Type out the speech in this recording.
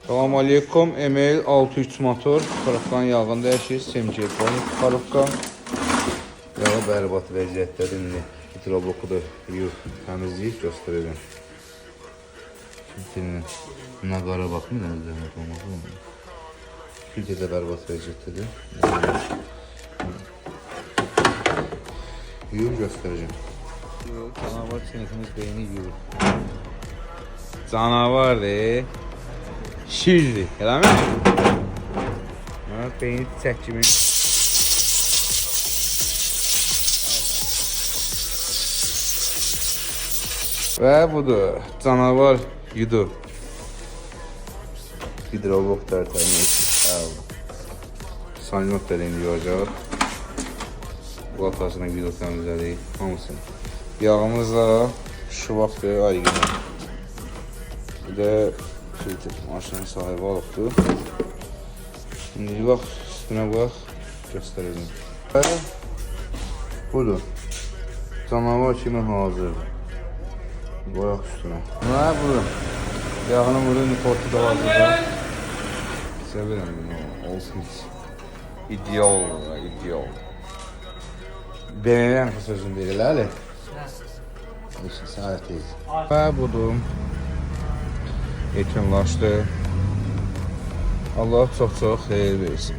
Salam aleykum. ML 6.3 motor. Parafkan yağında hər şey SMG parafka. Yağı bərbad vəziyyətdədir. İndi hidrobloku da təmizləyib göstərəcəm. Şimdi naqara baxın, nəzərə olmaq. Filtre də bərbad vəziyyətdədir. Yuyub göstərəcəm. Canavar sinifimiz beyni yuyur. Canavardır. Şirdir, elə mi? Beyni çək kimi. Və budur, canavar yudu. Hidrolog tərtəmiz. Salınot da indi yuyacaq. Bu atasına video təmizlədik, hamısını. Yağımız da şu vaxtdır aygın. Bir də maşının sahibi alıbdır. Şimdi bax, üstünə bax, göstərəcəm. Və budur, canavar kimi hazır. Qoyaq üstünə. Və budur, yağının budur, importu da hazırdır. Sevirəm bunu, olsun hiç. İdeal olur, ideal. Beğenirəm ki sözünü verirlər, əli? İşin səhətdeyiz. Və budur. Yekunlaşdı. Allah çox-çox xeyir versin.